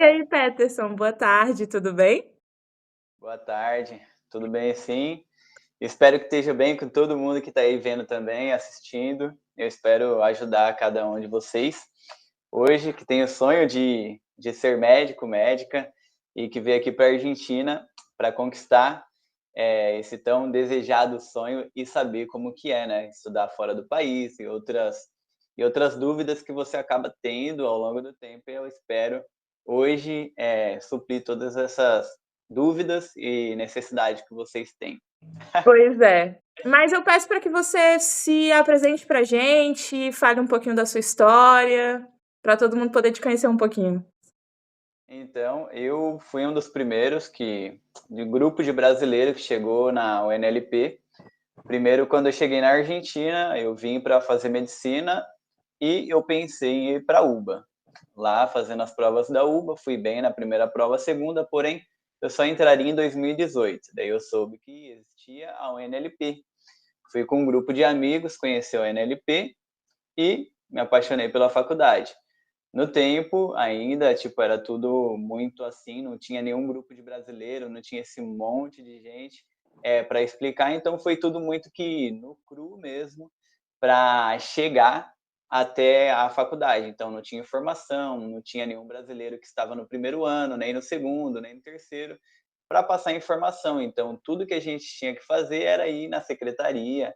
E aí, Peterson, boa tarde, tudo bem? Boa tarde, tudo bem sim? Espero que esteja bem com todo mundo que está aí vendo também, assistindo. Eu espero ajudar cada um de vocês. Hoje, que tem o sonho de ser médico, médica, e que veio aqui para a Argentina para conquistar esse tão desejado sonho e saber como que é, né? Estudar fora do país e outras dúvidas que você acaba tendo ao longo do tempo. E eu espero hoje suprir todas essas dúvidas e necessidades que vocês têm. Pois é. Mas eu peço para que você se apresente para a gente, fale um pouquinho da sua história, para todo mundo poder te conhecer um pouquinho. Então, eu fui um dos primeiros de grupo de brasileiro que chegou na UNLP. Primeiro, quando eu cheguei na Argentina, eu vim para fazer medicina e eu pensei em ir para a UBA. Lá, fazendo as provas da UBA, fui bem na primeira prova, segunda, porém, eu só entraria em 2018. Daí eu soube que existia a UNLP. Fui com um grupo de amigos, conheci a UNLP e me apaixonei pela faculdade. No tempo, ainda, tipo, era tudo muito assim, não tinha nenhum grupo de brasileiro, não tinha esse monte de gente para explicar, então foi tudo muito que no cru mesmo, para chegar até a faculdade. Então não tinha informação, não tinha nenhum brasileiro que estava no primeiro ano, nem no segundo, nem no terceiro, para passar informação. Então tudo que a gente tinha que fazer era ir na secretaria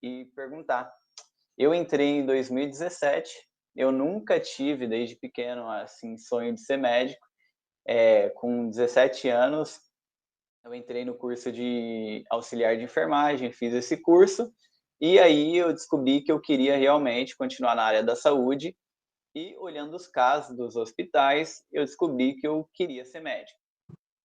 e perguntar. Eu entrei em 2017. Eu nunca tive, desde pequeno, assim, sonho de ser médico. Com 17 anos, eu entrei no curso de auxiliar de enfermagem, fiz esse curso, e aí eu descobri que eu queria realmente continuar na área da saúde, e olhando os casos dos hospitais, eu descobri que eu queria ser médico.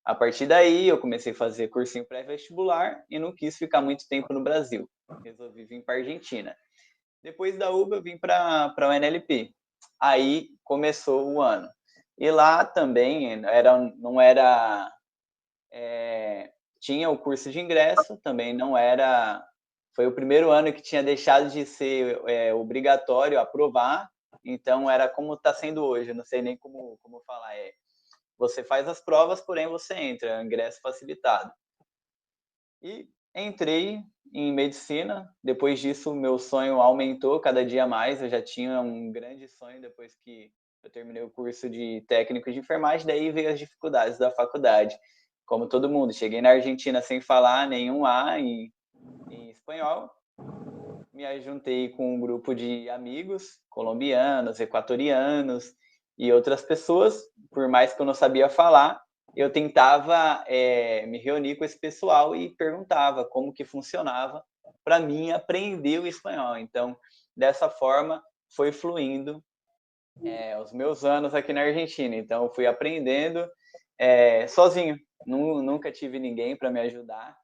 A partir daí, eu comecei a fazer cursinho pré-vestibular e não quis ficar muito tempo no Brasil. Resolvi vir para a Argentina. Depois da UBA, eu vim para a UNLP. Aí começou o ano. E lá também não era. Tinha o curso de ingresso, também não era. Foi o primeiro ano que tinha deixado de ser obrigatório aprovar, então era como está sendo hoje, eu não sei nem como falar. Você faz as provas, porém você entra, ingresso facilitado. E entrei em medicina. Depois disso, meu sonho aumentou cada dia mais. Eu já tinha um grande sonho depois que eu terminei o curso de técnico de enfermagem. Daí veio as dificuldades da faculdade. Como todo mundo, cheguei na Argentina sem falar nenhum A em espanhol. Me juntei com um grupo de amigos colombianos, equatorianos e outras pessoas. Por mais que eu não sabia falar, eu tentava me reunir com esse pessoal e perguntava como que funcionava para mim aprender o espanhol. Então, dessa forma, foi fluindo os meus anos aqui na Argentina. Então, eu fui aprendendo sozinho. Nunca tive ninguém para me ajudar.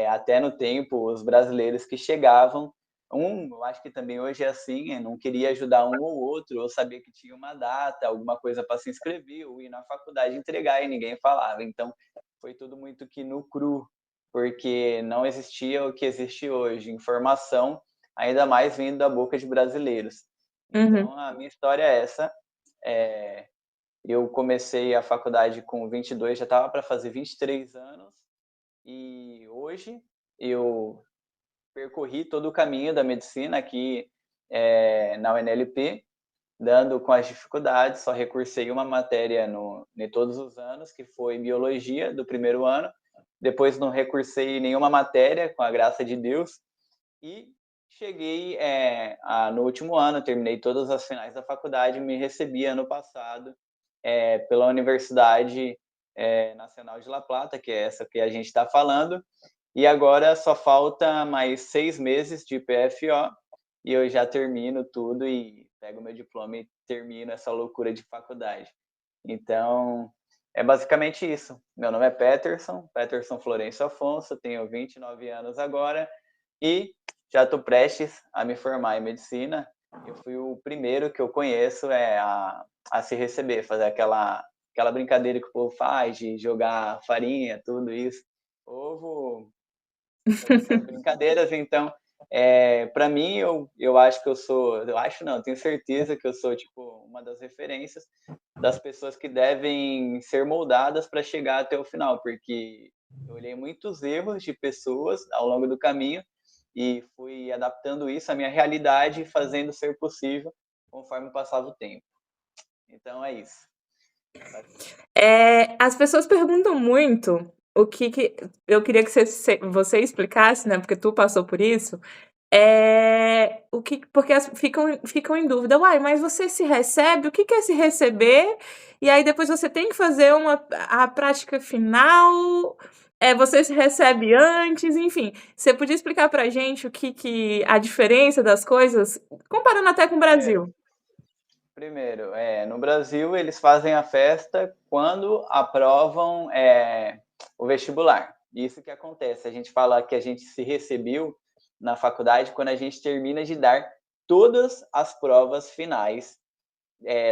Até no tempo, os brasileiros que chegavam, eu acho que também hoje é assim, não queria ajudar um ou outro, eu sabia que tinha uma data, alguma coisa para se inscrever, ou ir na faculdade entregar e ninguém falava. Então, foi tudo muito que no cru, porque não existia o que existe hoje, informação, ainda mais vindo da boca de brasileiros. Uhum. Então, a minha história é essa. É, eu comecei a faculdade com 22, já estava para fazer 23 anos, e hoje eu percorri todo o caminho da medicina aqui na UNLP, dando com as dificuldades, só recursei uma matéria em todos os anos, que foi biologia do primeiro ano, depois não recursei nenhuma matéria, com a graça de Deus, e cheguei no último ano, terminei todas as finais da faculdade, me recebi ano passado pela Universidade Nacional de La Plata, que é essa que a gente está falando, e agora só falta mais 6 meses de PFO e eu já termino tudo e pego meu diploma e termino essa loucura de faculdade. Então, é basicamente isso. Meu nome é Peterson Florencio Afonso, tenho 29 anos agora e já estou prestes a me formar em medicina. Eu fui o primeiro que eu conheço a se receber, fazer aquela brincadeira que o povo faz de jogar farinha, tudo isso. Ovo, fazer essas brincadeiras. Então, para mim, eu acho que eu sou, eu acho não, eu tenho certeza que eu sou tipo uma das referências, das pessoas que devem ser moldadas para chegar até o final, porque eu olhei muitos erros de pessoas ao longo do caminho e fui adaptando isso à minha realidade e fazendo ser possível conforme passava o tempo. Então é isso. As pessoas perguntam muito o que eu queria que você explicasse, né, porque tu passou por isso, o que porque ficam em dúvida: "Uai, mas você se recebe? O que é se receber?" E aí depois você tem que fazer a prática final, você se recebe antes, enfim. Você podia explicar pra gente o que a diferença das coisas, comparando até com o Primeiro, Brasil? primeiro, no Brasil eles fazem a festa quando aprovam o vestibular. Isso que acontece. A gente fala que a gente se recebeu na faculdade quando a gente termina de dar todas as provas finais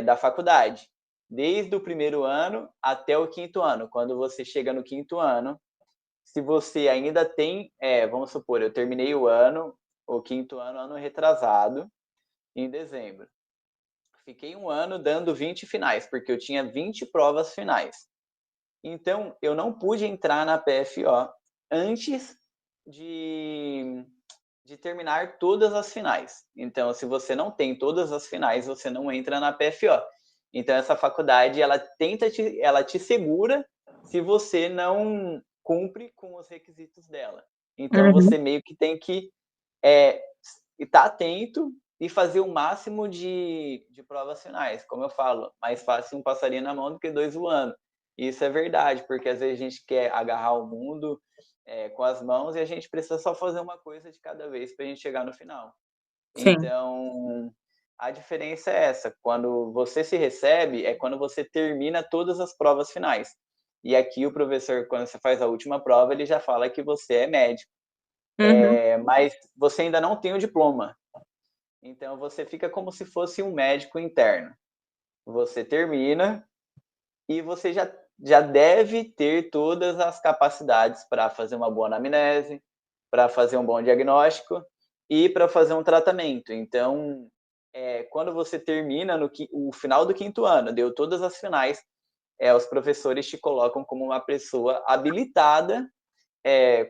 da faculdade, desde o primeiro ano até o quinto ano. Quando você chega no quinto ano, se você ainda tem, vamos supor, eu terminei o quinto ano, ano retrasado, em dezembro. Fiquei um ano dando 20 finais, porque eu tinha 20 provas finais. Então, eu não pude entrar na PFO antes de, de terminar todas as finais. Então, se você não tem todas as finais, você não entra na PFO. Então, essa faculdade, ela te segura se você não cumpre com os requisitos dela. Então, Uhum, você meio que tem que é, estar atento e fazer o máximo de provas finais. Como eu falo, mais fácil um passarinho na mão do que dois voando. E isso é verdade, porque às vezes a gente quer agarrar o mundo com as mãos e a gente precisa só fazer uma coisa de cada vez para a gente chegar no final. sim. Então, a diferença é essa. Quando você se recebe, é quando você termina todas as provas finais. E aqui o professor, quando você faz a última prova, ele já fala que você é médico. Uhum, Mas você ainda não tem o diploma. Então, você fica como se fosse um médico interno. Você termina e você já deve ter todas as capacidades para fazer uma boa anamnese, para fazer um bom diagnóstico e para fazer um tratamento. Então, quando você termina o final do quinto ano, deu todas as finais, os professores te colocam como uma pessoa habilitada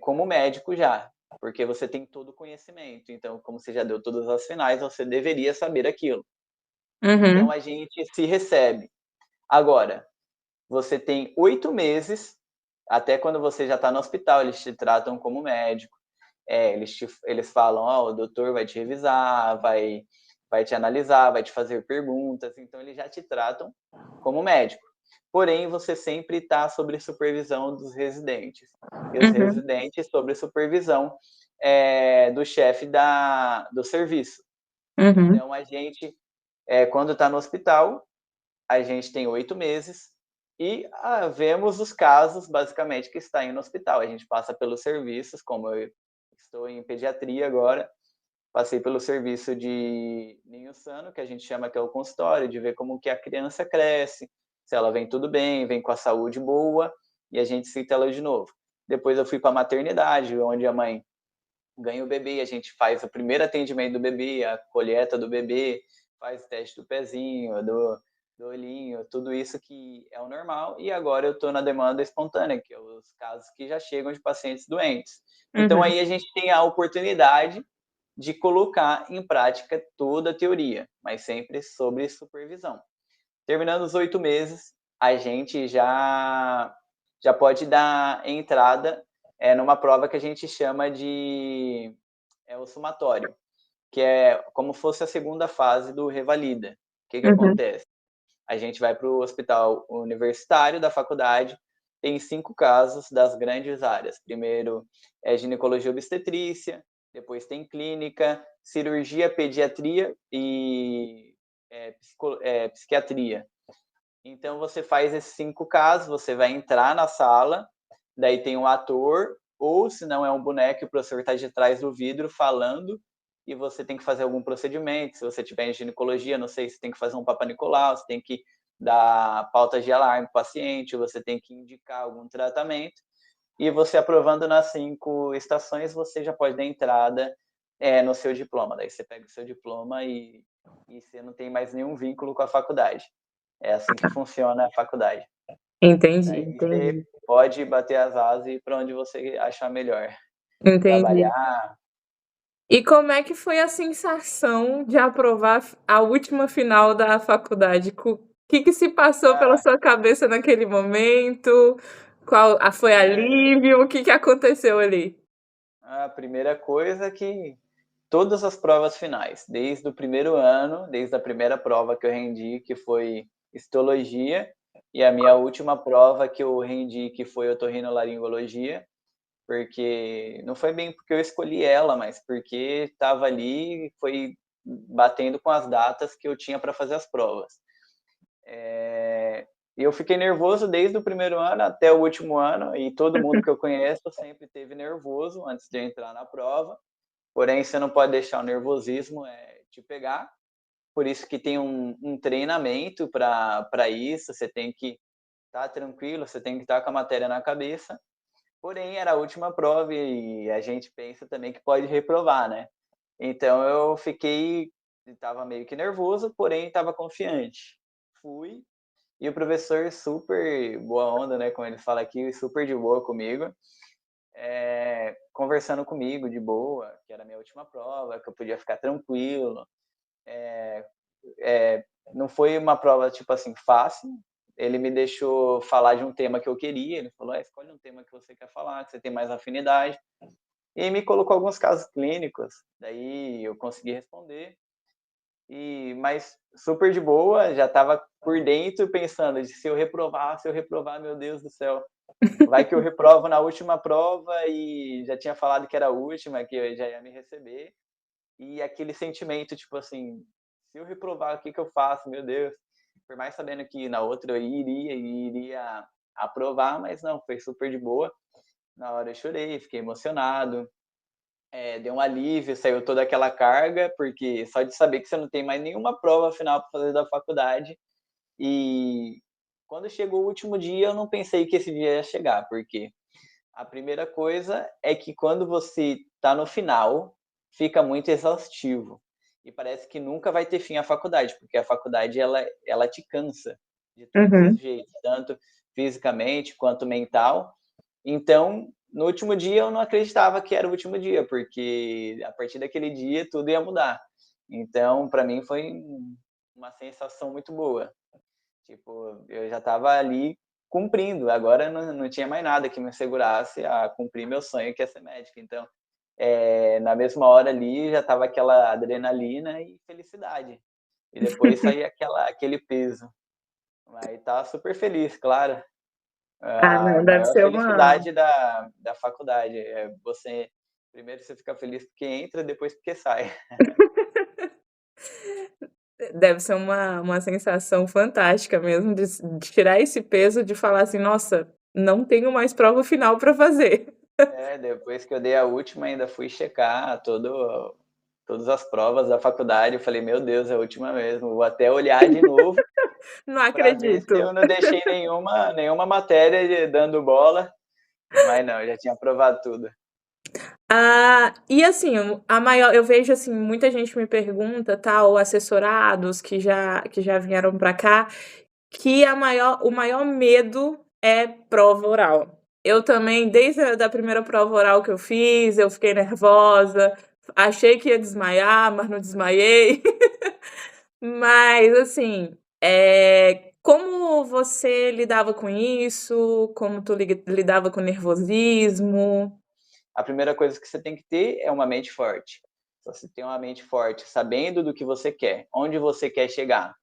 como médico já, porque você tem todo o conhecimento. Então, como você já deu todas as finais, você deveria saber aquilo. Então, uhum, a gente se recebe. Agora, você tem 8 meses, até quando você já está no hospital, eles te tratam como médico. Eles falam, o doutor vai te revisar, vai te analisar, vai te fazer perguntas. Então, eles já te tratam como médico. Porém, você sempre está sob supervisão dos residentes. E os uhum, residentes sob supervisão do chefe do serviço. uhum, Então, a gente, quando está no hospital, a gente tem 8 meses e vemos os casos, basicamente, que está no hospital. A gente passa pelos serviços, como eu estou em pediatria agora, passei pelo serviço de ninho sano, que a gente chama que é o consultório, de ver como que a criança cresce, se ela vem tudo bem, vem com a saúde boa, e a gente cita ela de novo. Depois eu fui para a maternidade, onde a mãe ganha o bebê, a gente faz o primeiro atendimento do bebê, a colheita do bebê, faz o teste do pezinho, do olhinho, tudo isso que é o normal. E agora eu estou na demanda espontânea, que é os casos que já chegam de pacientes doentes. Então uhum, aí a gente tem a oportunidade de colocar em prática toda a teoria, mas sempre sobre supervisão. Terminando os 8 meses, a gente já pode dar entrada numa prova que a gente chama de o somatório, que é como fosse a segunda fase do Revalida. O que uhum, acontece? A gente vai para o hospital universitário da faculdade, tem 5 casos das grandes áreas. Primeiro é ginecologia obstetrícia, depois tem clínica, cirurgia, pediatria e psiquiatria. Então você faz esses 5 casos, você vai entrar na sala, daí tem um ator, ou se não é um boneco, o professor está de trás do vidro falando, e você tem que fazer algum procedimento. Se você tiver em ginecologia, não sei se tem que fazer um Papa Nicolau, você tem que dar pauta de alarme para o paciente, você tem que indicar algum tratamento, e você aprovando nas 5 estações, você já pode dar entrada no seu diploma. Daí você pega o seu diploma e você não tem mais nenhum vínculo com a faculdade. É assim que funciona a faculdade. Entendi, Daí você entendi. pode bater as asas e ir para onde você achar melhor. Entendi. Trabalhar, E como é que foi a sensação de aprovar a última final da faculdade? Que se passou pela ah, sua cabeça naquele momento? Foi é, alívio? O que aconteceu ali? a primeira coisa é que todas as provas finais, desde o primeiro ano, desde a primeira prova que eu rendi, que foi histologia, e a minha última prova que eu rendi, que foi otorrinolaringologia, porque não foi bem porque eu escolhi ela, mas porque estava ali e foi batendo com as datas que eu tinha para fazer as provas. E eu fiquei nervoso desde o primeiro ano até o último ano, e todo mundo que eu conheço sempre teve nervoso antes de entrar na prova. Porém, você não pode deixar o nervosismo te pegar. Por isso que tem um treinamento para isso, você tem que estar tranquilo, você tem que estar com a matéria na cabeça. Porém, era a última prova e a gente pensa também que pode reprovar, né? Então eu estava meio que nervoso, porém estava confiante. Fui, e o professor super boa onda, né, como ele fala aqui, super de boa comigo, conversando comigo de boa, que era a minha última prova, que eu podia ficar tranquilo. Não foi uma prova, tipo assim, fácil. Ele me deixou falar de um tema que eu queria, ele falou, escolhe um tema que você quer falar, que você tem mais afinidade. E me colocou alguns casos clínicos, daí eu consegui responder. Mas super de boa, já estava por dentro pensando de se eu reprovar, meu Deus do céu, vai que eu reprovo na última prova e já tinha falado que era a última, que eu já ia me receber. E aquele sentimento, tipo assim, se eu reprovar, o que que eu faço? Meu Deus. Por mais sabendo que na outra eu iria aprovar, mas não, foi super de boa. Na hora eu chorei, fiquei emocionado, deu um alívio, saiu toda aquela carga, porque só de saber que você não tem mais nenhuma prova final para fazer da faculdade. E quando chegou o último dia, eu não pensei que esse dia ia chegar, porque a primeira coisa é que quando você está no final, fica muito exaustivo. E parece que nunca vai ter fim a faculdade, porque a faculdade ela te cansa de todos os Uhum. jeitos, tanto fisicamente quanto mental. Então, no último dia eu não acreditava que era o último dia, porque a partir daquele dia tudo ia mudar. Então, para mim foi uma sensação muito boa. Tipo, eu já estava ali cumprindo, agora não tinha mais nada que me segurasse a cumprir meu sonho, que é ser médico. Então, na mesma hora ali já estava aquela adrenalina e felicidade. E depois saía aquele peso. Mas estava super feliz, claro. Ah, A não, deve maior ser uma felicidade da faculdade. Primeiro você fica feliz porque entra, depois porque sai. deve ser uma sensação fantástica mesmo de tirar esse peso de falar assim: "Nossa, não tenho mais prova final para fazer". Depois que eu dei a última, ainda fui checar todas as provas da faculdade. Eu falei, meu Deus, é a última mesmo. Vou até olhar de novo Não para ver se acredito. eu não deixei nenhuma matéria dando bola. Mas não, eu já tinha aprovado tudo. Ah, e assim, eu vejo, assim, muita gente me pergunta, tal, assessorados que já vieram pra cá, que o maior medo é prova oral. Eu também, desde a da primeira prova oral que eu fiz, eu fiquei nervosa, achei que ia desmaiar, mas não desmaiei. Mas, assim, como você lidava com isso? Como tu lidava com nervosismo? A primeira coisa que você tem que ter é uma mente forte. Se você tem uma mente forte, sabendo do que você quer, onde você quer chegar.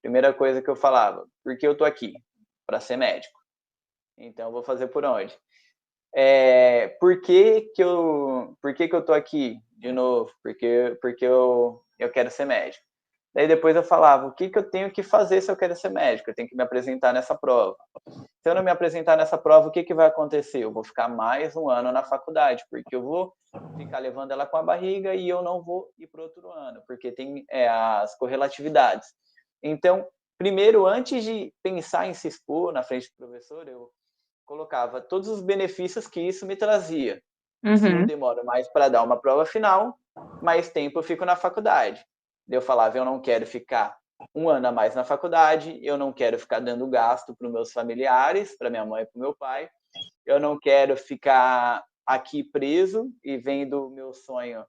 Primeira coisa que eu falava, porque eu tô aqui? Para ser médico. Então eu vou fazer por onde? Por que eu tô aqui de novo? Porque eu quero ser médico. Daí depois eu falava, o que eu tenho que fazer se eu quero ser médico? Eu tenho que me apresentar nessa prova. Se eu não me apresentar nessa prova, o que vai acontecer? Eu vou ficar mais um ano na faculdade, porque eu vou ficar levando ela com a barriga e eu não vou ir para outro ano, porque tem as correlatividades. Então, primeiro, antes de pensar em se expor na frente do professor, eu colocava todos os benefícios que isso me trazia. Se eu Uhum. demoro mais para dar uma prova final, mais tempo eu fico na faculdade. Eu falava, eu não quero ficar um ano a mais na faculdade, eu não quero ficar dando gasto para os meus familiares, para minha mãe e para o meu pai, eu não quero ficar aqui preso e vendo o meu sonho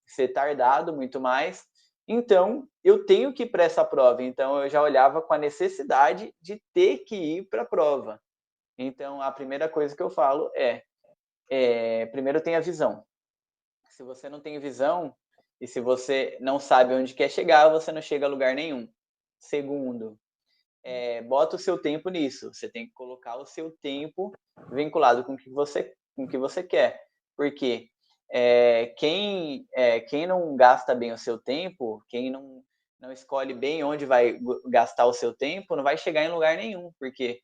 ser tardado muito mais. Então, eu tenho que ir para essa prova. Então, eu já olhava com a necessidade de ter que ir para a prova. Então, a primeira coisa que eu falo primeiro tenha visão. Se você não tem visão e se você não sabe onde quer chegar, você não chega a lugar nenhum. Segundo, bota o seu tempo nisso. Você tem que colocar o seu tempo vinculado com o que você quer. Porque quem não gasta bem o seu tempo, quem não escolhe bem onde vai gastar o seu tempo, não vai chegar em lugar nenhum. Porque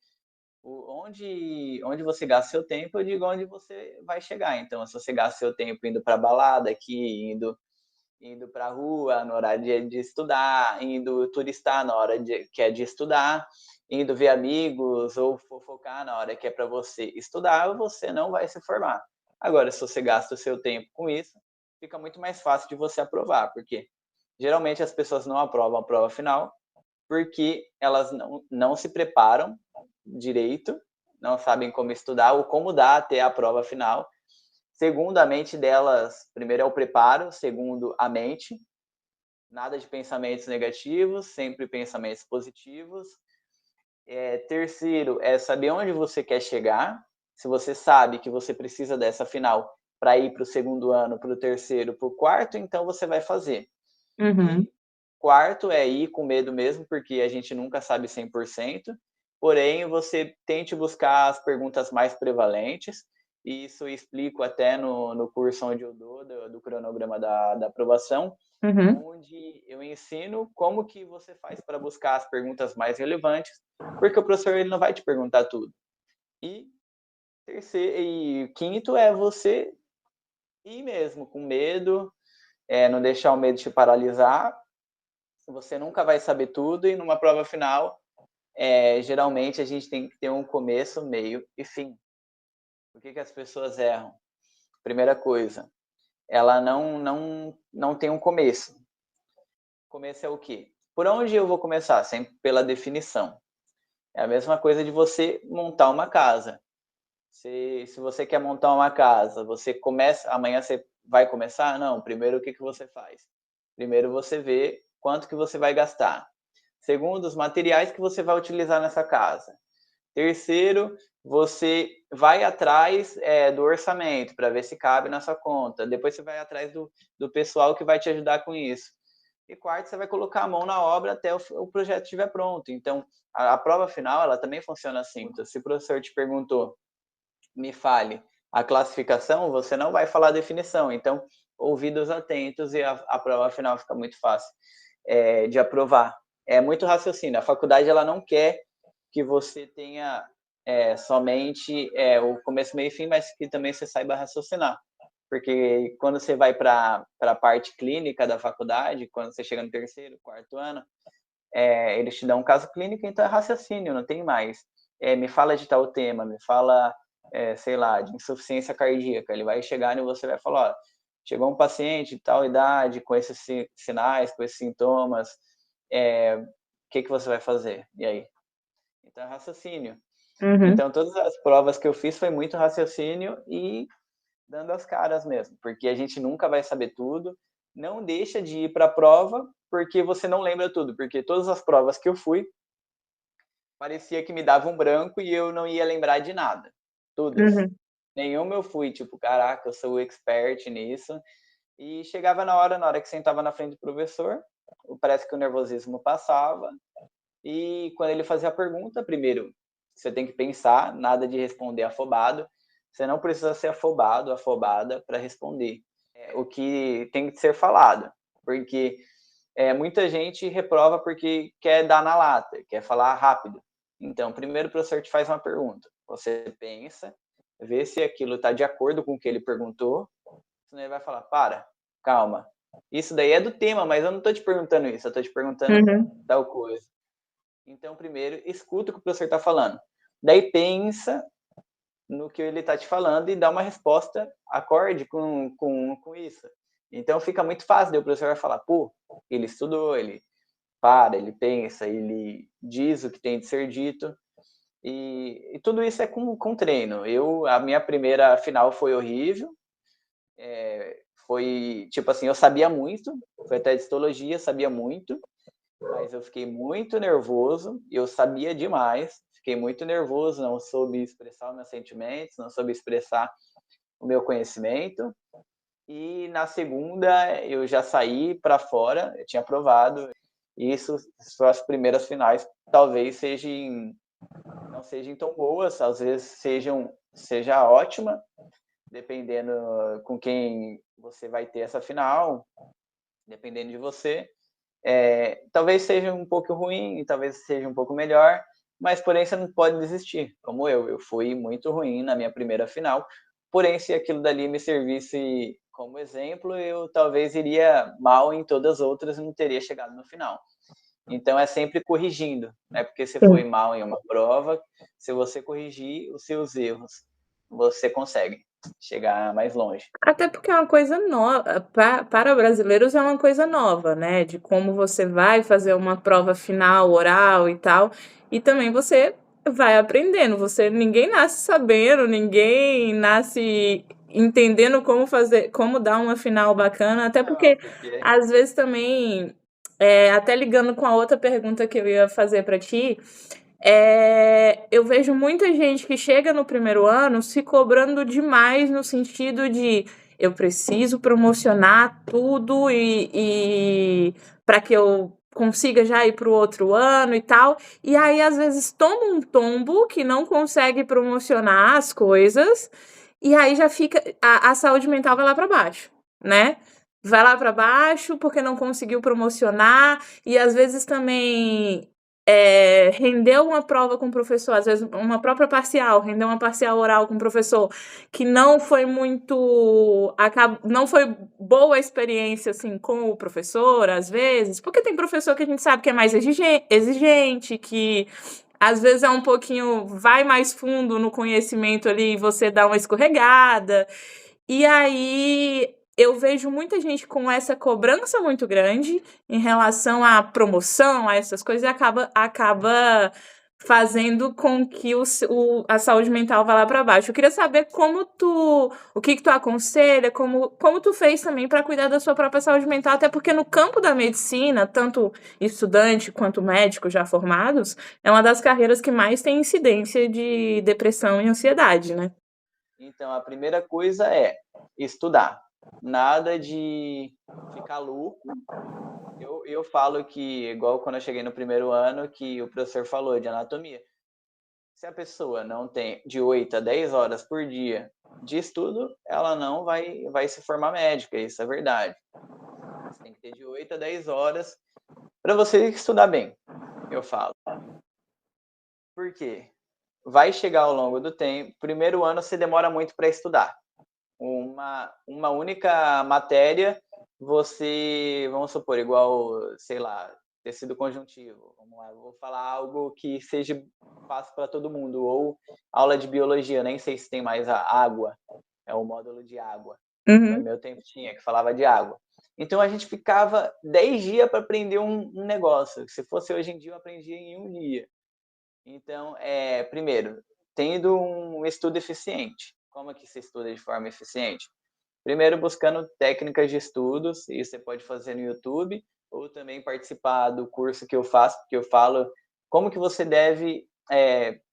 onde você gasta seu tempo, eu digo onde você vai chegar. Então, se você gasta seu tempo indo para balada aqui, indo para a rua no horário de estudar, indo turistar na hora que é de estudar, indo ver amigos ou fofocar na hora que é para você estudar, você não vai se formar. Agora, se você gasta o seu tempo com isso, fica muito mais fácil de você aprovar, porque geralmente as pessoas não aprovam a prova final porque elas não se preparam direito, não sabem como estudar ou como dar até a prova final. Segundo, a mente delas, primeiro é o preparo, segundo, a mente, nada de pensamentos negativos, sempre pensamentos positivos. Terceiro, é saber onde você quer chegar. Se você sabe que você precisa dessa final para ir para o segundo ano, para o terceiro, para o quarto, então você vai fazer. Uhum. E quarto é ir com medo mesmo, porque a gente nunca sabe 100%, porém você tente buscar as perguntas mais prevalentes, e isso eu explico até no curso onde eu dou, do cronograma da aprovação, Uhum. onde eu ensino como que você faz para buscar as perguntas mais relevantes, porque o professor ele não vai te perguntar tudo. E quinto é você ir mesmo, com medo, não deixar o medo te paralisar. Você nunca vai saber tudo e numa prova final, geralmente a gente tem que ter um começo, meio e fim. Por que as pessoas erram? Primeira coisa, ela não tem um começo. Começo é o quê? Por onde eu vou começar? Sempre pela definição. É a mesma coisa de você montar uma casa. Se você quer montar uma casa, você começa, amanhã você vai começar? Não, primeiro o que você faz? Primeiro você vê quanto que você vai gastar. Segundo, os materiais que você vai utilizar nessa casa. Terceiro, você vai atrás do orçamento para ver se cabe na sua conta. Depois você vai atrás do pessoal que vai te ajudar com isso. E quarto, você vai colocar a mão na obra até o projeto estiver pronto. Então, a prova final, ela também funciona assim. Então, se o professor te perguntou, me fale a classificação, você não vai falar a definição. Então, ouvidos atentos e a prova final fica muito fácil de aprovar. É muito raciocínio. A faculdade ela não quer que você tenha somente o começo, meio e fim, mas que também você saiba raciocinar. Porque quando você vai para a parte clínica da faculdade, quando você chega no terceiro, quarto ano, eles te dão um caso clínico, então é raciocínio, não tem mais. Me fala de tal tema, me fala, sei lá, de insuficiência cardíaca. Ele vai chegar e você vai falar, ó, chegou um paciente de tal idade, com esses sinais, com esses sintomas, o que você vai fazer? E aí? Então é raciocínio. Uhum. Então todas as provas que eu fiz foi muito raciocínio e dando as caras mesmo, porque a gente nunca vai saber tudo. Não deixa de ir para a prova porque você não lembra tudo, porque todas as provas que eu fui, parecia que me dava um branco e eu não ia lembrar de nada. Todas. Uhum. Nenhuma eu fui, tipo, caraca, eu sou expert nisso. E chegava na hora que sentava na frente do professor, parece que o nervosismo passava. E quando ele fazia a pergunta, primeiro, você tem que pensar, nada de responder afobado. Você não precisa ser afobado, afobada para responder. O que tem que ser falado. Porque muita gente reprova porque quer dar na lata, quer falar rápido. Então, primeiro o professor te faz uma pergunta. Você pensa, vê se aquilo está de acordo com o que ele perguntou. Senão ele vai falar, calma. Isso daí é do tema, mas eu não estou te perguntando isso, eu estou te perguntando Uhum. tal coisa. Então, primeiro, escuta o que o professor está falando. Daí pensa no que ele está te falando e dá uma resposta acorde com isso. Então fica muito fácil, daí o professor vai falar, pô, ele estudou, ele para, ele pensa, ele diz o que tem de ser dito. E tudo isso é com treino. A minha primeira final foi horrível. Foi tipo assim, eu sabia muito, foi até de histologia, sabia muito, mas eu fiquei muito nervoso, eu sabia demais, fiquei muito nervoso, não soube expressar os meus sentimentos, não soube expressar o meu conhecimento. E na segunda eu já saí para fora, eu tinha aprovado. E isso são as primeiras finais, talvez não sejam tão boas, às vezes seja ótima, dependendo com quem você vai ter essa final, dependendo de você. Talvez seja um pouco ruim, talvez seja um pouco melhor, mas porém você não pode desistir, como eu fui muito ruim na minha primeira final, porém se aquilo dali me servisse como exemplo, eu talvez iria mal em todas as outras e não teria chegado no final. Então é sempre corrigindo, né? Porque você foi mal em uma prova, se você corrigir os seus erros, você consegue chegar mais longe. Até porque é uma coisa nova, para brasileiros é uma coisa nova, né? De como você vai fazer uma prova final, oral e tal. E também você vai aprendendo. Ninguém nasce sabendo, ninguém nasce entendendo como fazer, como dar uma final bacana. Até Não, porque, porque às vezes também, até ligando com a outra pergunta que eu ia fazer para ti, eu vejo muita gente que chega no primeiro ano se cobrando demais no sentido de eu preciso promocionar tudo e para que eu consiga já ir para o outro ano e tal. E aí, às vezes, toma um tombo que não consegue promocionar as coisas, e aí já fica. A saúde mental vai lá para baixo, né? Vai lá para baixo porque não conseguiu promocionar, e às vezes também rendeu uma prova com o professor, às vezes uma própria parcial, rendeu uma parcial oral com o professor, que não foi muito. Não foi boa a experiência assim, com o professor, às vezes, porque tem professor que a gente sabe que é mais exigente, que às vezes é um pouquinho, vai mais fundo no conhecimento ali e você dá uma escorregada. E aí eu vejo muita gente com essa cobrança muito grande em relação à promoção, a essas coisas, e acaba fazendo com que a saúde mental vá lá para baixo. Eu queria saber o que tu aconselha, como tu fez também para cuidar da sua própria saúde mental, até porque no campo da medicina, tanto estudante quanto médico já formados, é uma das carreiras que mais tem incidência de depressão e ansiedade, né? Então, a primeira coisa é estudar. Nada de ficar louco. Eu falo que, igual quando eu cheguei no primeiro ano, que o professor falou de anatomia. Se a pessoa não tem de 8 a 10 horas por dia de estudo, ela não vai se formar médica, isso é verdade. Você tem que ter de 8 a 10 horas para você estudar bem, eu falo. Por quê? Vai chegar ao longo do tempo, primeiro ano você demora muito para estudar. Uma única matéria, vamos supor, igual, sei lá, tecido conjuntivo. Vamos lá, eu vou falar algo que seja fácil para todo mundo. Ou aula de biologia, nem sei se tem mais a água, é o módulo de água. No meu tempo tinha, que falava de água. Então a gente ficava 10 dias para aprender um negócio. Se fosse hoje em dia, eu aprendia em um dia. Então, primeiro, tendo um estudo eficiente. Como é que se estuda de forma eficiente? Primeiro, buscando técnicas de estudos, e você pode fazer no YouTube, ou também participar do curso que eu faço, porque eu falo como que você deve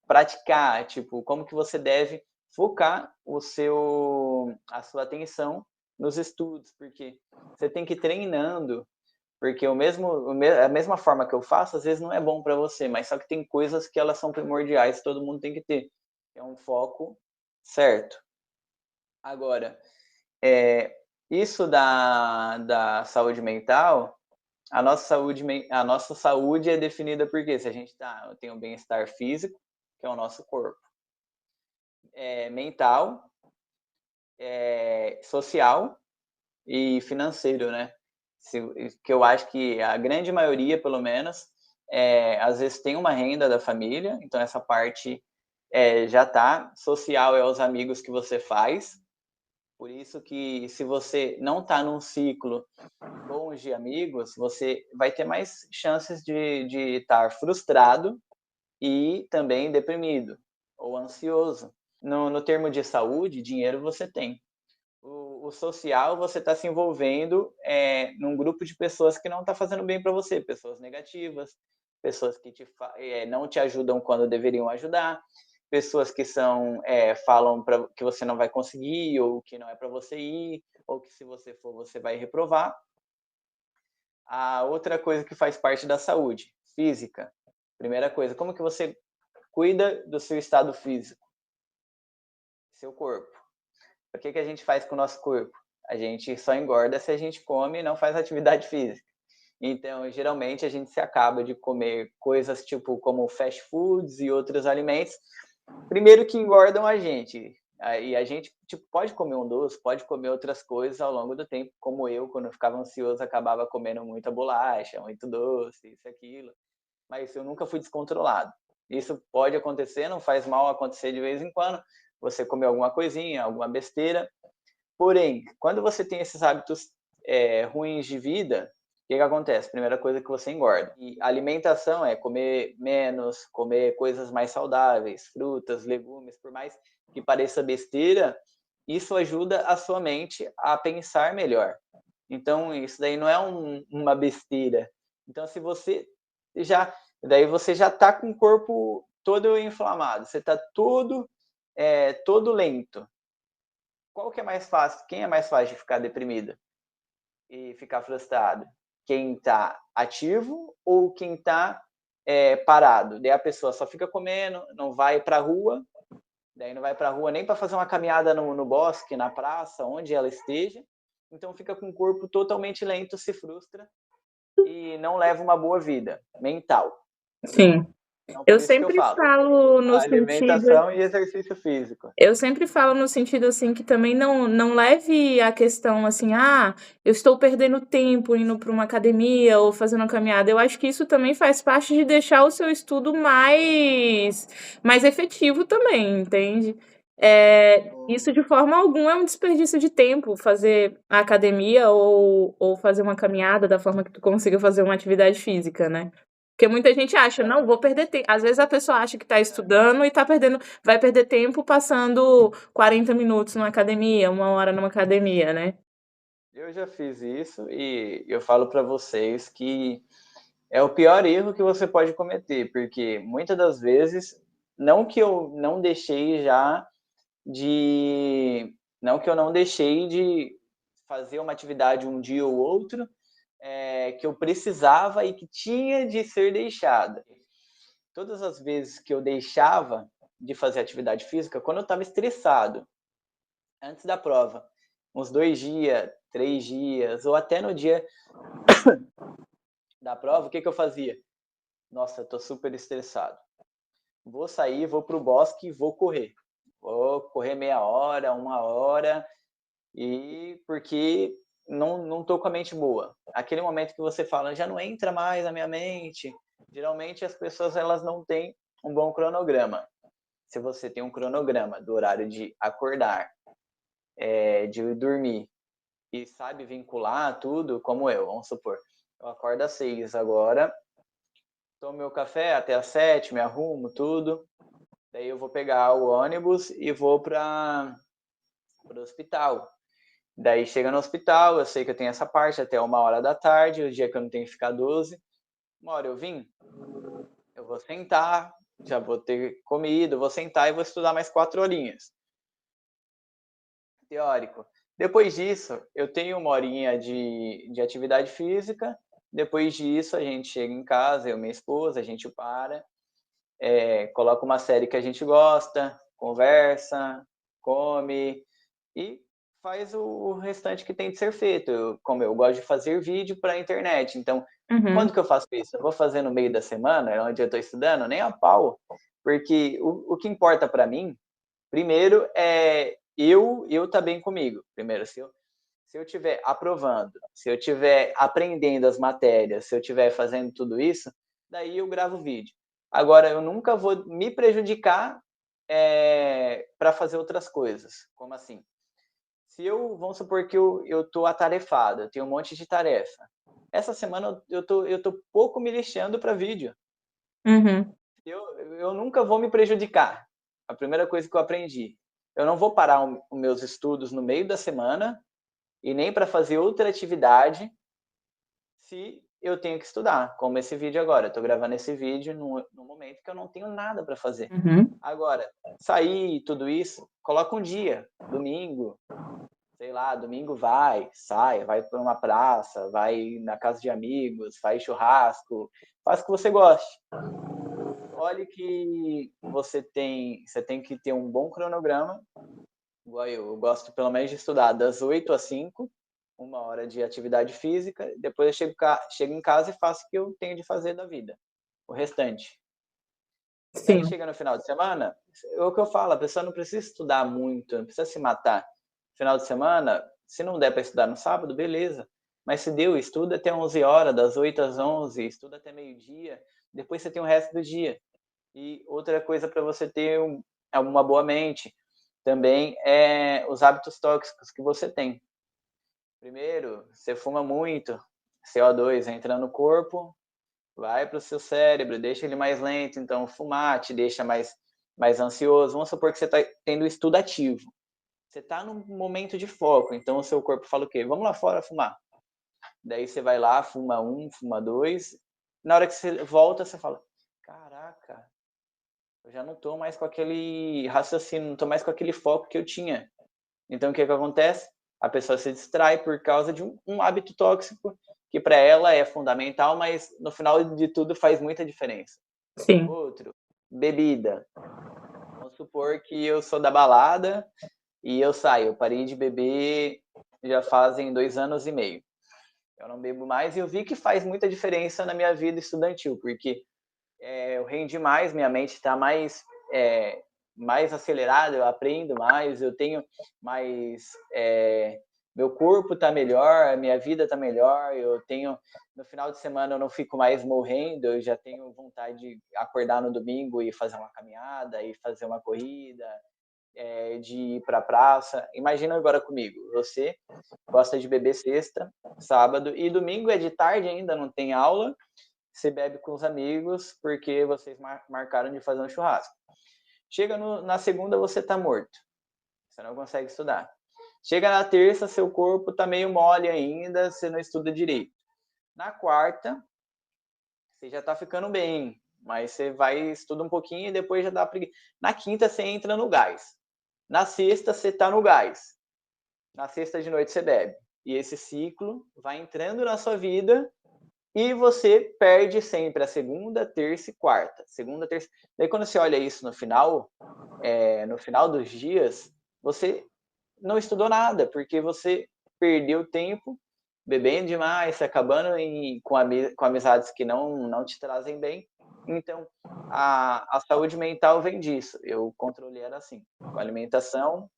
praticar, tipo, como que você deve focar a sua atenção nos estudos, porque você tem que ir treinando, porque a mesma forma que eu faço, às vezes não é bom para você, mas só que tem coisas que elas são primordiais, todo mundo tem que ter. É um foco certo. Agora, isso da saúde mental, a nossa saúde é definida por quê? Se a gente tem um bem-estar físico, que é o nosso corpo, mental, social e financeiro, né? Que eu acho que a grande maioria, pelo menos, às vezes tem uma renda da família, então essa parte já tá. Social é os amigos que você faz, Por isso que se você não está num ciclo bom de amigos, você vai ter mais chances de estar frustrado e também deprimido ou ansioso. No termo de saúde, dinheiro você tem. O social, você está se envolvendo num grupo de pessoas que não está fazendo bem para você, pessoas negativas, pessoas que não te ajudam quando deveriam ajudar, pessoas que falam que você não vai conseguir, ou que não é para você ir, ou que se você for, você vai reprovar. A outra coisa que faz parte da saúde, física. Primeira coisa, como que você cuida do seu estado físico? Seu corpo. O que a gente faz com o nosso corpo? A gente só engorda se a gente come e não faz atividade física. Então, geralmente, a gente se acaba de comer coisas tipo como fast foods e outros alimentos, primeiro que engordam a gente. E a gente pode comer um doce, pode comer outras coisas ao longo do tempo, como eu, quando eu ficava ansioso, acabava comendo muita bolacha, muito doce, isso, aquilo. Mas eu nunca fui descontrolado. Isso pode acontecer, não faz mal acontecer de vez em quando, você comer alguma coisinha, alguma besteira. Porém, quando você tem esses hábitos ruins de vida, o que acontece? Primeira coisa que você engorda. E a alimentação é comer menos, comer coisas mais saudáveis, frutas, legumes, por mais que pareça besteira, isso ajuda a sua mente a pensar melhor. Então, isso daí não é uma besteira. Então, se você daí você já está com o corpo todo inflamado, você está todo lento. Qual que é mais fácil? Quem é mais fácil de ficar deprimido e ficar frustrado? Quem está ativo ou quem está parado? Daí a pessoa só fica comendo, não vai para a rua, daí não vai para a rua nem para fazer uma caminhada no bosque, na praça, onde ela esteja. Então fica com o corpo totalmente lento, se frustra e não leva uma boa vida mental. Sim. Então Eu por isso que eu sempre falo, falo no sentido alimentação e exercício físico. Eu sempre falo no sentido, assim, que também não leve a questão, assim: "Ah, eu estou perdendo tempo indo para uma academia ou fazendo uma caminhada". Eu acho que isso também faz parte de deixar o seu estudo mais efetivo também, entende. Isso de forma alguma é um desperdício de tempo, fazer a academia ou fazer uma caminhada da forma que tu consiga fazer uma atividade física, né. Porque muita gente acha: "Não, vou perder tempo". Às vezes a pessoa acha que está estudando e vai perder tempo passando 40 minutos numa academia, 1 hora numa academia, né. Eu já fiz isso e eu falo para vocês que é o pior erro que você pode cometer, porque muitas das vezes, não que eu não deixei já de, não que eu não deixei de fazer uma atividade um dia ou outro, que eu precisava e que tinha de ser deixada. Todas as vezes que eu deixava de fazer atividade física, quando eu estava estressado, antes da prova, uns 2 dias, 3 dias, ou até no dia da prova, o que eu fazia? Nossa, eu tô super estressado. Vou sair, vou pro bosque e vou correr. Vou correr meia hora, 1 hora, e porque não tô com a mente boa. Aquele momento que você fala, já não entra mais na minha mente. Geralmente as pessoas elas não têm um bom cronograma. Se você tem um cronograma do horário de acordar, de dormir, e sabe vincular tudo, como eu, vamos supor, eu acordo às 6 agora, tomo meu café até às 7, me arrumo, tudo. Daí eu vou pegar o ônibus e vou para o hospital. Daí chega no hospital, eu sei que eu tenho essa parte até 1 hora da tarde, o dia que eu não tenho que ficar 12. 1 hora eu vim, eu vou sentar, já vou ter comido, vou sentar e vou estudar mais 4 horinhas. Teórico. Depois disso, eu tenho 1 horinha de atividade física. Depois disso, a gente chega em casa, eu e minha esposa, a gente para, coloca uma série que a gente gosta, conversa, come e faz o restante que tem de ser feito. Como eu gosto de fazer vídeo para a internet, então, Uhum. quando que eu faço isso? Eu vou fazer no meio da semana, onde eu estou estudando? Nem a pau, porque o que importa para mim, primeiro, é eu estar bem comigo. Primeiro, se eu estiver aprovando, se eu estiver aprendendo as matérias, se eu estiver fazendo tudo isso, daí eu gravo vídeo. Agora, eu nunca vou me prejudicar para fazer outras coisas. Como assim? vamos supor que eu tô atarefado, eu tenho um monte de tarefa. Essa semana eu tô pouco me lixando para vídeo. Uhum. Eu nunca vou me prejudicar. A primeira coisa que eu aprendi. Eu não vou parar os meus estudos no meio da semana e nem para fazer outra atividade se eu tenho que estudar, como esse vídeo agora. Eu tô gravando esse vídeo no momento que eu não tenho nada para fazer. Uhum. Agora, sair tudo isso, coloca um dia, domingo, sei lá, domingo vai para uma praça, vai na casa de amigos, faz churrasco, faz o que você goste. Olhe que você tem que ter um bom cronograma, igual eu gosto pelo menos de estudar das 8 às 5, 1 hora de atividade física, depois eu chego em casa e faço o que eu tenho de fazer da vida, o restante. Daí Sim. chega no final de semana, é o que eu falo, a pessoa não precisa estudar muito, não precisa se matar. Final de semana, se não der para estudar no sábado, beleza. Mas se deu, estuda até 11 horas, das 8 às 11, estuda até meio-dia, depois você tem o resto do dia. E outra coisa para você ter uma boa mente também é os hábitos tóxicos que você tem. Primeiro, você fuma muito, CO2 entra no corpo, vai para o seu cérebro, deixa ele mais lento, então fumar te deixa mais ansioso. Vamos supor que você está tendo estudo ativo. Você está num momento de foco, então o seu corpo fala o quê? Vamos lá fora fumar. Daí você vai lá, fuma um, fuma dois. Na hora que você volta, você fala: caraca, eu já não estou mais com aquele raciocínio, não estou mais com aquele foco que eu tinha. Então o que acontece? A pessoa se distrai por causa de um hábito tóxico que para ela é fundamental, mas no final de tudo faz muita diferença. Sim. Outro, bebida. Vamos supor que eu sou da balada e eu saio. Eu parei de beber já fazem 2 anos e meio. Eu não bebo mais e eu vi que faz muita diferença na minha vida estudantil, porque eu rendi mais, minha mente está mais acelerada, eu aprendo mais, eu tenho mais. Meu corpo está melhor, a minha vida está melhor, eu tenho. No final de semana eu não fico mais morrendo, eu já tenho vontade de acordar no domingo e fazer uma caminhada, e fazer uma corrida, de ir para a praça. Imagina agora comigo, você gosta de beber sexta, sábado e domingo é de tarde ainda, não tem aula, você bebe com os amigos porque vocês marcaram de fazer um churrasco. Chega na segunda, você tá morto. Você não consegue estudar. Chega na terça, seu corpo tá meio mole ainda, você não estuda direito. Na quarta, você já tá ficando bem, mas você vai, estuda um pouquinho e depois já dá preguiça. Na quinta, você entra no gás. Na sexta, você tá no gás. Na sexta de noite, você bebe. E esse ciclo vai entrando na sua vida e você perde sempre a segunda, terça e quarta. Segunda, terça. Daí quando você olha isso no final dos dias, você não estudou nada, porque você perdeu tempo bebendo demais, se acabando com amizades que não te trazem bem. Então, a saúde mental vem disso. Eu controlei ela assim, com alimentação,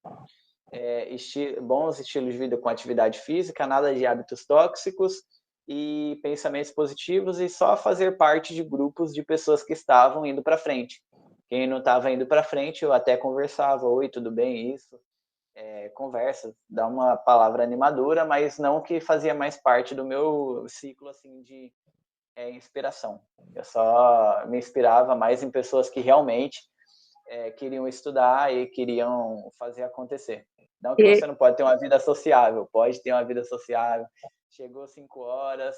bons estilos de vida com atividade física, nada de hábitos tóxicos e pensamentos positivos e só fazer parte de grupos de pessoas que estavam indo para frente. Quem não estava indo para frente, eu até conversava, oi, tudo bem, isso, conversa, dá uma palavra animadora, mas não que fazia mais parte do meu ciclo assim de inspiração. Eu só me inspirava mais em pessoas que realmente queriam estudar e queriam fazer acontecer. Não que você E não pode ter uma vida sociável, pode ter uma vida sociável. Chegou 5 horas,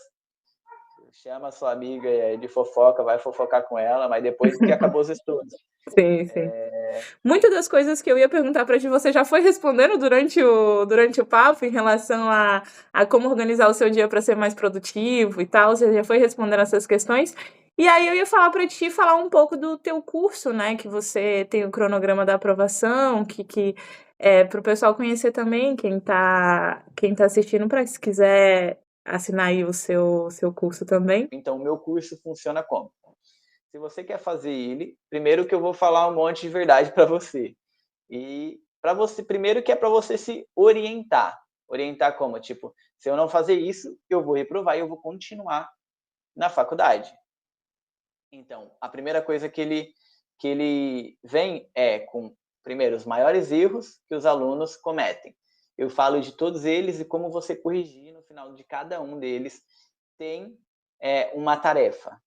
chama a sua amiga de fofoca, vai fofocar com ela, mas depois que acabou os estudos. sim, sim. Muitas das coisas que eu ia perguntar para ti, você já foi respondendo durante o papo em relação a como organizar o seu dia para ser mais produtivo e tal, você já foi respondendo essas questões. E aí eu ia falar para ti, falar um pouco do teu curso, né, que você tem o cronograma da aprovação, que para o pessoal conhecer também, quem tá assistindo, para se quiser assinar aí o seu curso também. Então, o meu curso funciona como? Se você quer fazer ele, primeiro que eu vou falar um monte de verdade para você. E para você, primeiro que é para você se orientar. Orientar como? Tipo, se eu não fazer isso, eu vou reprovar e eu vou continuar na faculdade. Então, a primeira coisa que ele vem é com, primeiro, os maiores erros que os alunos cometem. eu falo de todos eles e como você corrigir no final de cada um deles tem uma tarefa.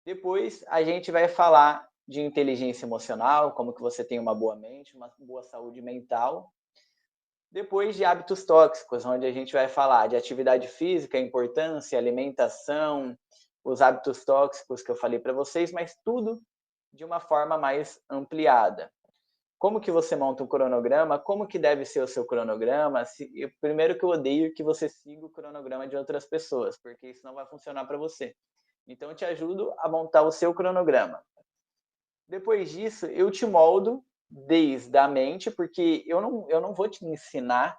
Depois a gente vai falar de inteligência emocional, como que você tem uma boa mente, uma boa saúde mental. Depois de hábitos tóxicos, onde a gente vai falar de atividade física, importância, alimentação, os hábitos tóxicos que eu falei para vocês, mas tudo de uma forma mais ampliada. Como que você monta um cronograma? Como que deve ser o seu cronograma? Primeiro que eu odeio que você siga o cronograma de outras pessoas, porque isso não vai funcionar para você. Então, eu te ajudo a montar o seu cronograma. Depois disso, eu te moldo desde a mente, porque eu não vou te ensinar,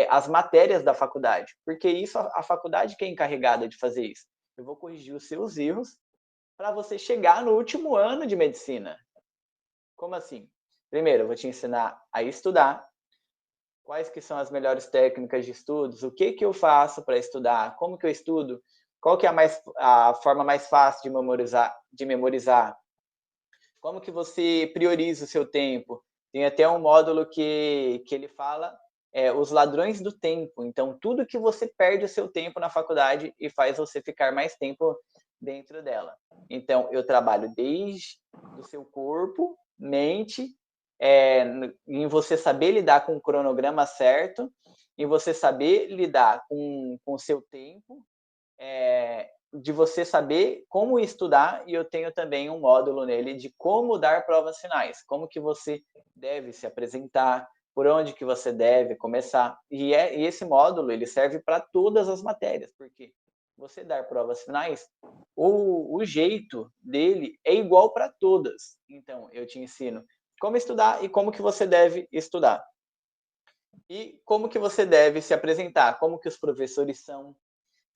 as matérias da faculdade, porque isso a faculdade que é encarregada de fazer isso. Eu vou corrigir os seus erros para você chegar no último ano de medicina. Como assim? Primeiro, eu vou te ensinar a estudar, quais que são as melhores técnicas de estudos, o que que eu faço para estudar, como que eu estudo, qual que é a forma mais fácil de memorizar, como que você prioriza o seu tempo. Tem até um módulo que ele fala os ladrões do tempo. Então, tudo que você perde o seu tempo na faculdade e faz você ficar mais tempo dentro dela. Então, eu trabalho desde o seu corpo, mente, em você saber lidar com o cronograma certo, em você saber lidar com o seu tempo, de você saber como estudar, e eu tenho também um módulo nele de como dar provas finais, como que você deve se apresentar, por onde que você deve começar. E esse módulo ele serve para todas as matérias, porque você dar provas finais, o jeito dele é igual para todas. Então, eu te ensino como estudar e como que você deve estudar. E como que você deve se apresentar, como que os professores são,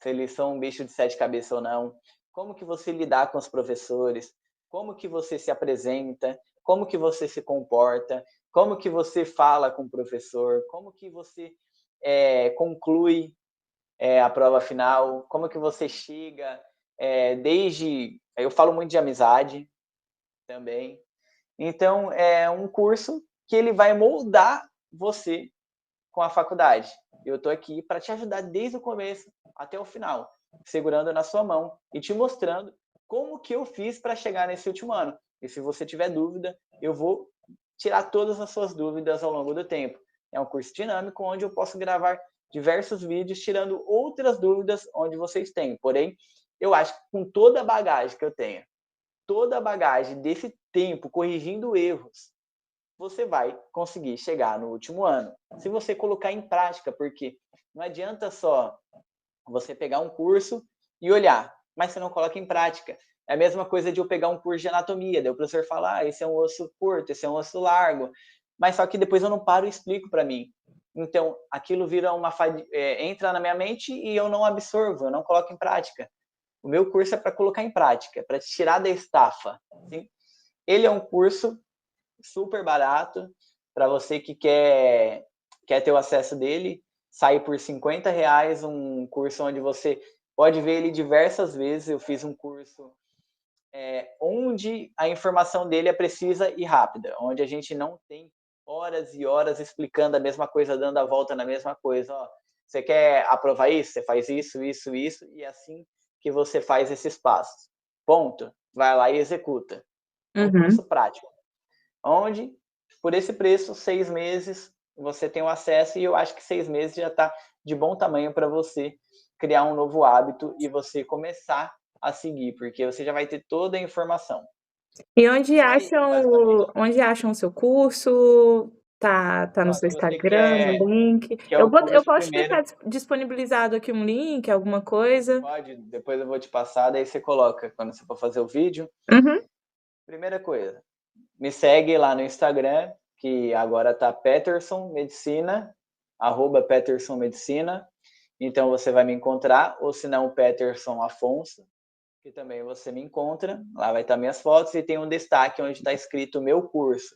se eles são um bicho de 7 cabeças ou não, como que você lidar com os professores, como que você se apresenta, como que você se comporta, como que você fala com o professor, como que você conclui a prova final, como que você chega, eu falo muito de amizade também. Então, é um curso que ele vai moldar você com a faculdade. Eu estou aqui para te ajudar desde o começo até o final, segurando na sua mão e te mostrando como que eu fiz para chegar nesse último ano. E se você tiver dúvida, eu vou tirar todas as suas dúvidas ao longo do tempo. É um curso dinâmico onde eu posso gravar diversos vídeos tirando outras dúvidas onde vocês têm. Porém, eu acho que com toda a bagagem que eu tenho, toda a bagagem desse tempo corrigindo erros, você vai conseguir chegar no último ano. Se você colocar em prática, porque não adianta só você pegar um curso e olhar, mas você não coloca em prática. É a mesma coisa de eu pegar um curso de anatomia, daí o professor fala, esse é um osso curto, esse é um osso largo, mas só que depois eu não paro e explico para mim. Então, aquilo vira entra na minha mente e eu não absorvo, eu não coloco em prática. O meu curso é para colocar em prática, para te tirar da estafa. Assim. Ele é um curso super barato para você que quer ter o acesso dele. Sai por R$ 50 um curso onde você pode ver ele diversas vezes. Eu fiz um curso onde a informação dele é precisa e rápida, onde a gente não tem horas e horas explicando a mesma coisa, dando a volta na mesma coisa. Ó, você quer aprovar isso? Você faz isso, isso, isso, e é assim que você faz esses passos. Ponto. Vai lá e executa. É um curso prático. Onde, por esse preço, 6 meses, você tem o acesso, e eu acho que 6 meses já está de bom tamanho para você criar um novo hábito e você começar a seguir, porque você já vai ter toda a informação. E onde Vai, basicamente. acham o seu curso? Tá no Ó, seu se você Instagram, no link? quer o Eu curso posso primeiro, deixar disponibilizado aqui um link, alguma coisa? pode, depois eu vou te passar, daí você coloca quando você for fazer o vídeo. Uhum. Primeira coisa, me segue lá no Instagram, que agora tá Peterson Medicina, @Peterson Medicina. Então você vai me encontrar, ou se não, Peterson Afonso, que também você me encontra. Lá vai estar minhas fotos e tem um destaque onde está escrito meu curso.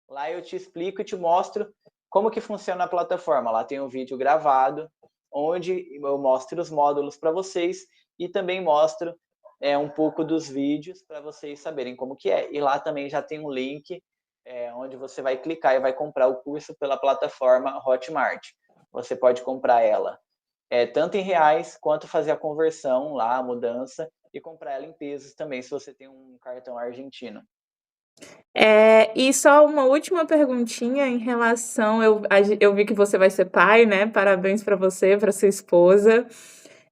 Lá eu te explico e te mostro como que funciona a plataforma. Lá tem um vídeo gravado, onde eu mostro os módulos para vocês e também mostro um pouco dos vídeos para vocês saberem como que é. E lá também já tem um link onde você vai clicar e vai comprar o curso pela plataforma Hotmart. Você pode comprar ela tanto em reais quanto fazer a conversão lá, a mudança, e comprar ela em pesos também, se você tem um cartão argentino. E só uma última perguntinha em relação eu vi que você vai ser pai, né, parabéns para você, para sua esposa.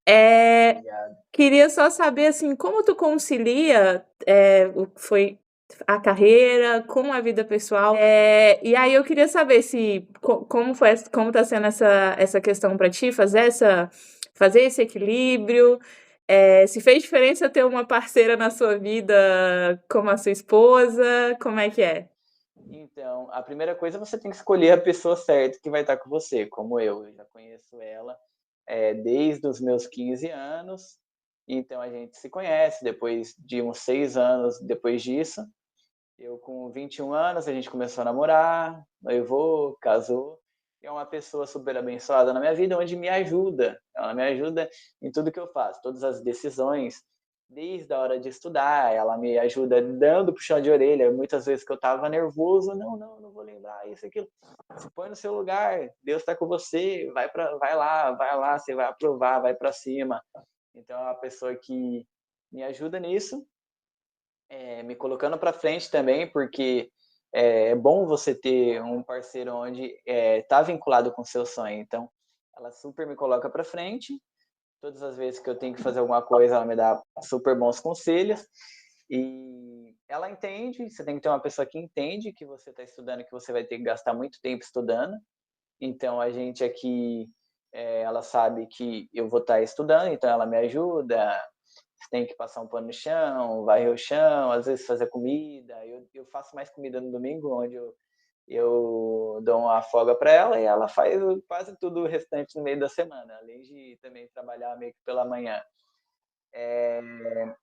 Obrigado. Queria só saber, assim, como tu concilia, o que foi a carreira com a vida pessoal. E aí eu queria saber se como tá sendo essa questão para ti, fazer esse equilíbrio, se fez diferença ter uma parceira na sua vida como a sua esposa, como é que é? Então, a primeira coisa, você tem que escolher a pessoa certa que vai estar com você, como eu já conheço ela desde os meus 15 anos, então a gente se conhece depois de uns 6 anos depois disso. Eu com 21 anos, a gente começou a namorar, noivou, casou, e é uma pessoa super abençoada na minha vida, onde me ajuda, ela me ajuda em tudo que eu faço, todas as decisões, desde a hora de estudar, ela me ajuda dando puxão de orelha, muitas vezes que eu estava nervoso, não vou lembrar isso, aquilo, se põe no seu lugar, Deus está com você, vai lá, você vai aprovar, vai para cima. Então é uma pessoa que me ajuda nisso, me colocando para frente também, porque é bom você ter um parceiro onde tá vinculado com o seu sonho. Então, ela super me coloca para frente. Todas as vezes que eu tenho que fazer alguma coisa, ela me dá super bons conselhos. E ela entende, você tem que ter uma pessoa que entende que você está estudando, que você vai ter que gastar muito tempo estudando. Então, a gente aqui, ela sabe que eu vou estar estudando, então ela me ajuda, tem que passar um pano no chão, varrer o chão, às vezes fazer comida. Eu faço mais comida no domingo, onde eu dou uma folga para ela e ela faz quase tudo o restante no meio da semana, além de também trabalhar meio que pela manhã.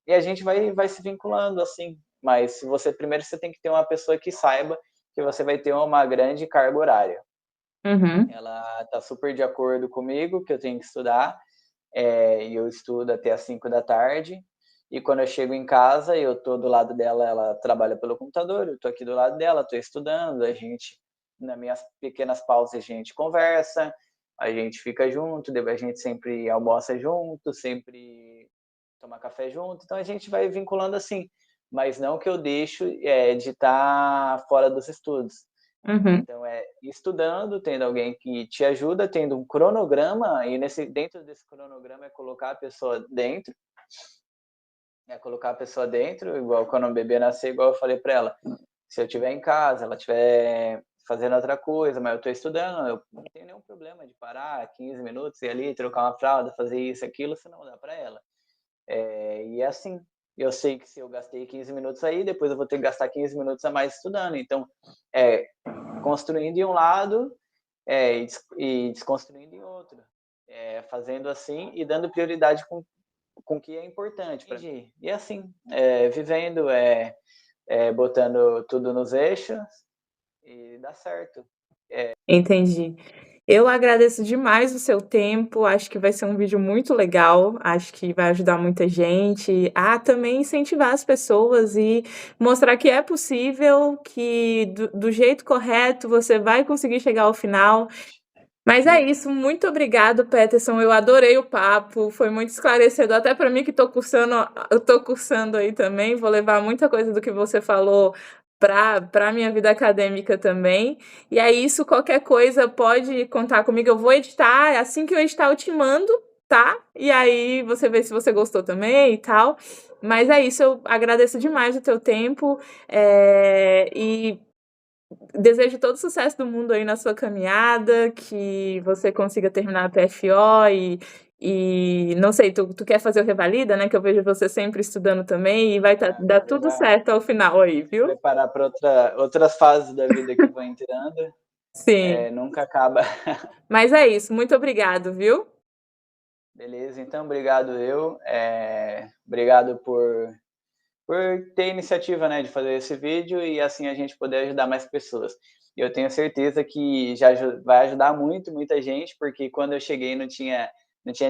E a gente vai se vinculando assim, mas primeiro você tem que ter uma pessoa que saiba que você vai ter uma grande carga horária. Uhum. Ela está super de acordo comigo que eu tenho que estudar, e eu estudo até às 5 da tarde, e quando eu chego em casa, eu tô do lado dela, ela trabalha pelo computador, eu tô aqui do lado dela, tô estudando, a gente, nas minhas pequenas pausas, a gente conversa, a gente fica junto, a gente sempre almoça junto, sempre toma café junto, então a gente vai vinculando assim, mas não que eu deixo de estar fora dos estudos. Uhum. Então, estudando, tendo alguém que te ajuda, tendo um cronograma, e dentro desse cronograma colocar a pessoa dentro, igual quando o bebê nascer, igual eu falei para ela, se eu estiver em casa, ela estiver fazendo outra coisa, mas eu estou estudando, eu não tenho nenhum problema de parar 15 minutos, ir ali, trocar uma fralda, fazer isso, aquilo, senão dá para ela. E é assim, eu sei que se eu gastei 15 minutos aí, depois eu vou ter que gastar 15 minutos a mais estudando, então, construindo em um lado e desconstruindo em outro, fazendo assim e dando prioridade com o que é importante para mim. E assim, vivendo, botando tudo nos eixos e dá certo. Entendi. Eu agradeço demais o seu tempo, acho que vai ser um vídeo muito legal, acho que vai ajudar muita gente a também incentivar as pessoas e mostrar que é possível, que do jeito correto você vai conseguir chegar ao final. Mas é isso, muito obrigado, Peterson, eu adorei o papo, foi muito esclarecedor, até para mim que eu tô cursando aí também, vou levar muita coisa do que você falou para a minha vida acadêmica também. E é isso, qualquer coisa pode contar comigo, eu vou editar, assim que eu editar eu te mando, tá? E aí você vê se você gostou também e tal. Mas é isso, eu agradeço demais o teu tempo, e desejo todo o sucesso do mundo aí na sua caminhada, que você consiga terminar a PFO e não sei, tu quer fazer o Revalida, né? Que eu vejo você sempre estudando também e vai dar Agora tudo já certo ao final aí, viu? preparar para outras fases da vida que vão entrando, Sim. nunca acaba. Mas é isso, muito obrigado, viu? Beleza, então obrigado obrigado por ter iniciativa, né, de fazer esse vídeo e assim a gente poder ajudar mais pessoas. E eu tenho certeza que já vai ajudar muita gente, porque quando eu cheguei não tinha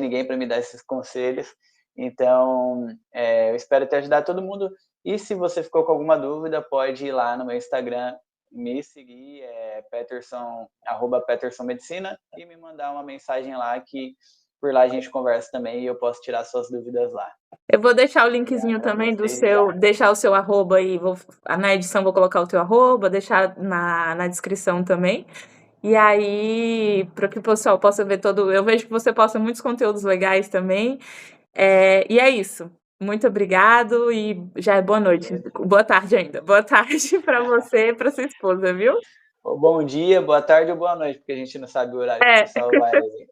ninguém para me dar esses conselhos. Então, eu espero ter ajudado todo mundo. E se você ficou com alguma dúvida, pode ir lá no meu Instagram, me seguir, Peterson, @PetersonMedicina, e me mandar uma mensagem lá que por lá a gente conversa também e eu posso tirar suas dúvidas lá. Eu vou deixar o linkzinho também do seu, deixar o seu arroba aí, na edição vou colocar o teu arroba, deixar na descrição também. E aí, para que o pessoal possa ver todo. Eu vejo que você posta muitos conteúdos legais também. E é isso. Muito obrigado e já é boa noite. Boa tarde ainda. Boa tarde para você e para sua esposa, viu? Bom dia, boa tarde ou boa noite, porque a gente não sabe o horário que o pessoal vai ouvir.